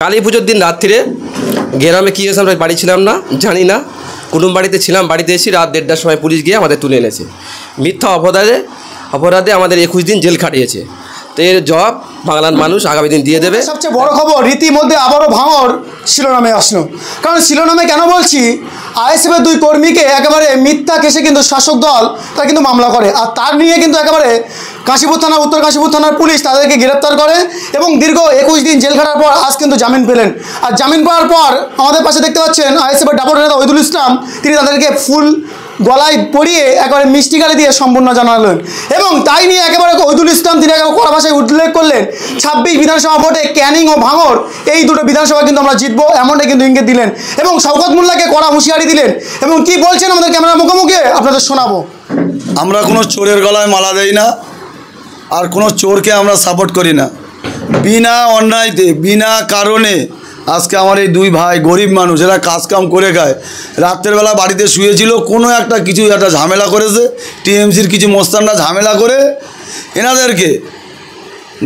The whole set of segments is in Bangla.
কালী পুজোর দিন রাত্রিরে গ্রামে কী হয়েছে আমরা বাড়ি ছিলাম না, জানি না। কুটুম বাড়িতে ছিলাম, বাড়িতে এসে রাত 1:30টার সময় পুলিশ গিয়ে আমাদের তুলে এনেছে। মিথ্যা অপরাধে আমাদের 21 দিন জেল খাটিয়েছে। তো এর জবাব বাংলার মানুষ আগামী দিন দিয়ে দেবে। সবচেয়ে বড় খবর, রীতিমধ্যে আবারও ভাঙড় শিরোনামে আসলো। কারণ শিরোনামে কেন বলছি, আইএসএফের 2 কর্মীকে একেবারে মিথ্যা কেসে কিন্তু শাসক দল তারা কিন্তু মামলা করে, আর তার নিয়ে কিন্তু একেবারে কাশীপুর থানা, উত্তর কাশীপুর থানার পুলিশ তাদেরকে গ্রেপ্তার করে এবং দীর্ঘ 21 দিন জেল খাটার পর আজ কিন্তু জামিন পেলেন। আর জামিন পাওয়ার পর আমাদের পাশে দেখতে পাচ্ছেন আইএসএফের ডাবল নেতা ওহিদুল ইসলাম, তিনি তাদেরকে ফুল গলায় পরিয়ে একেবারে মিষ্টি গালি দিয়ে সম্পূর্ণ জানালেন। এবং তাই নিয়ে একেবারে ওহিদুল ইসলাম তিনি কড়া ভাষায় উল্লেখ করলেন 26 বিধানসভা ভোটে ক্যানিং ও ভাঙড় এই দুটো বিধানসভা কিন্তু আমরা জিতবো, এমনটাই কিন্তু ইঙ্গিত দিলেন এবং শওকত মোল্লাকে কড়া হুঁশিয়ারি দিলেন। এবং কি বলছেন আমাদের ক্যামেরার মুখোমুখি আপনাদের শোনাবো। আমরা কোনো চোরের গলায় মালা দেই না, আর কোনো চোরকে আমরা সাপোর্ট করি না। বিনা অন্যায়তে, বিনা কারণে আজকে আমার এই 2 ভাই গরিব মানুষ, এরা কাজকাম করে খায়, রাত্রেবেলা বাড়িতে শুয়েছিল, কোনো একটা ঝামেলা করেছে, টিএমসির কিছু মোস্তানরা ঝামেলা করে এনাদেরকে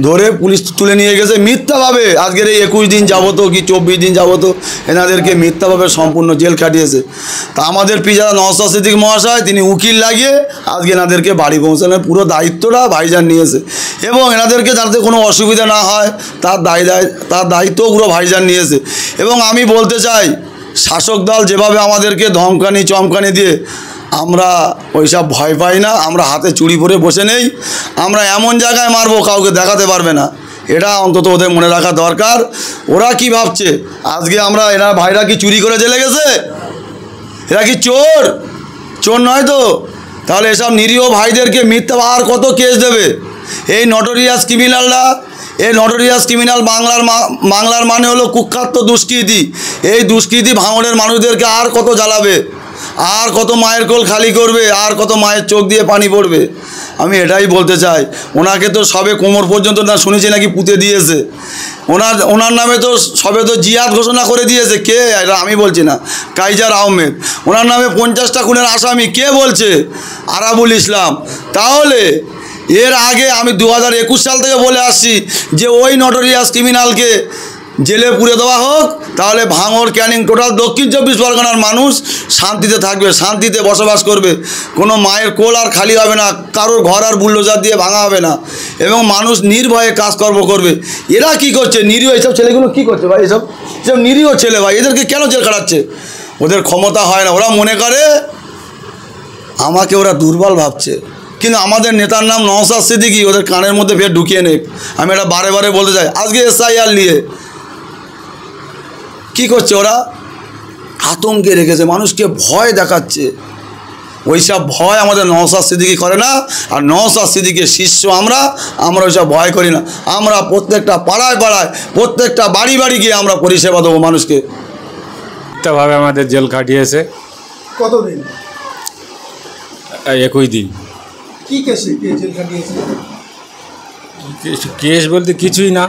ধরে পুলিশ তুলে নিয়ে গেছে মিথ্যাভাবে। আজকের এই 21 দিন যাবত কি 24 দিন যাবত এনাদেরকে মিথ্যাভাবে সম্পূর্ণ জেল খাটিয়েছে। তা আমাদের পিজারা নওশাদ সিদ্দিকী মহাশয় তিনি উকিল লাগিয়ে আজকে এনাদেরকে বাড়ি পৌঁছানোর পুরো দায়িত্বটা ভাইজান নিয়েছে এবং এনাদেরকে যাতে কোনো অসুবিধা না হয় তার দায়িত্বও পুরো ভাইজান নিয়েছে। এবং আমি বলতে চাই, শাসক দল যেভাবে আমাদেরকে ধমকানি চমকানি দিয়ে, আমরা ওইসব ভয় পাই না, আমরা হাতে চুড়ি পরে বসে নেই। আমরা এমন জায়গায় মারবো কাউকে দেখাতে পারবে না, এটা অন্তত ওদের মনে রাখা দরকার। ওরা কি ভাবছে আজকে এরা ভাইরা কি চুরি করে জেলে গেছে? এরা কি চোর নয় তো? তাহলে এসব নিরীহ ভাইদেরকে মিথ্যা আর কত কেস দেবে? এই নটোরিয়াস ক্রিমিনালরা, এই নটোরিয়াস ক্রিমিনাল বাংলার মানে হলো কুখ্যাত দুষ্কৃতী। এই দুষ্কৃতী ভাঙড়ের মানুষদেরকে আর কত জ্বালাবে, আর কত মায়ের কোল খালি করবে, আর কত মায়ের চোখ দিয়ে পানি পড়বে। আমি এটাই বলতে চাই, ওনাকে তো সবে কোমর পর্যন্ত না শুনেছি নাকি পুঁতে দিয়েছে। ওনার নামে তো সবে তো জিয়াদ ঘোষণা করে দিয়েছে। কে? এটা আমি বলছি না, কাইজার আহমেদ। ওনার নামে 50টা খুনের আসামি কে বলছে? আরাবুল ইসলাম। তাহলে এর আগে আমি 2021 সাল থেকে বলে আসছি যে ওই নটোরিয়াস ক্রিমিনালকে জেলে পুরে দেওয়া হোক, তাহলে ভাঙড়, ক্যানিং, টোটাল দক্ষিণ 24 পরগনার মানুষ শান্তিতে থাকবে, শান্তিতে বসবাস করবে। কোনো মায়ের কোল আর খালি হবে না, কারোর ঘর আর বুল্ডোজার দিয়ে ভাঙা হবে না, এবং মানুষ নির্ভয়ে কাজকর্ম করবে। এরা কি করছে? নিরীহ এইসব ছেলেগুলো কি করছে ভাই? এসব নিরীহ ছেলে ভাই, এদেরকে কেন জেল খাটাচ্ছে? ওদের ক্ষমতা হয় না, ওরা মনে করে আমাকে ওরা দুর্বল ভাবছে। কিন্তু আমাদের নেতার নাম নওশাদ সিদ্দিকী, ওদের কানের মধ্যে ফের ঢুকিয়ে নেই। আমি এটা বারে বারে বলতে চাই। আজকে SIR নিয়ে কি করছে? ওরা আতঙ্কে রেখেছে, মানুষকে ভয় দেখাচ্ছে। ওইসব ভয় আমাদের নওশাদ সিদ্দিকী করে না, আর নওশাদ সিদ্দিকীর শিষ্য আমরা ওইসব ভয় করি না। আমরা প্রত্যেকটা পাড়ায় প্রত্যেকটা বাড়ি গিয়ে আমরা পরিষেবা দেবো মানুষকে। মিথ্যাভাবে আমাদের জেল খাটিয়েছে। কতদিন? 21 দিন। কি কেসে জেল খাটিয়েছে? কেস বলতে কিছুই না,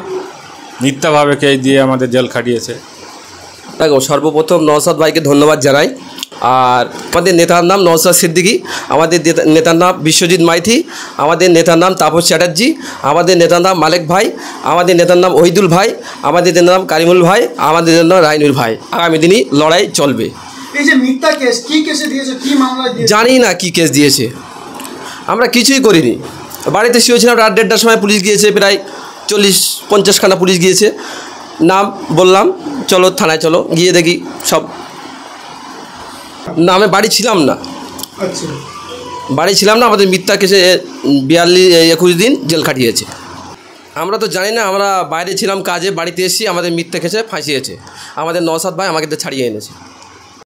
মিথ্যাভাবে কেস দিয়ে আমাদের জেল খাটিয়েছে। দেখো, সর্বপ্রথম নওশাদ ভাইকে ধন্যবাদ জানাই। আর আমাদের নেতার নাম নওশাদ সিদ্দিকী, আমাদের নেতার নাম বিশ্বজিৎ মাইতি, আমাদের নেতার নাম তাপস চ্যাটার্জি, আমাদের নেতার নাম মালেক ভাই, আমাদের নেতার নাম ওহিদুল ভাই, আমাদের নেতার নাম কারিমুল ভাই, আমাদের নেতার নাম রাইনুল ভাই। আগামী দিনই লড়াই চলবে। এই যে মিথ্যা কেস, কি কেসে দিয়েছে, কি মামলা দিয়েছে? জানি না কি কেস দিয়েছে, আমরা কিছুই করিনি। বাড়িতে শুয়েছিলাম, রাত 1:30টার সময় পুলিশ গিয়েছে, প্রায় 40-50 খানা পুলিশ গিয়েছে। নাম বললাম, চলো থানায় চলো, গিয়ে দেখি সব না, আমি বাড়ি ছিলাম না। আচ্ছা, বাড়ি ছিলাম না, আমাদের মিথ্যা কেসে 21 দিন জেল খাটিয়েছে। আমরা তো জানি না, আমরা বাইরে ছিলাম কাজে, বাড়িতে এসেছি, আমাদের মিথ্যা কেসে ফাঁসিয়েছে। আমাদের নওশাদ ভাই আমাকে ছাড়িয়ে এনেছে।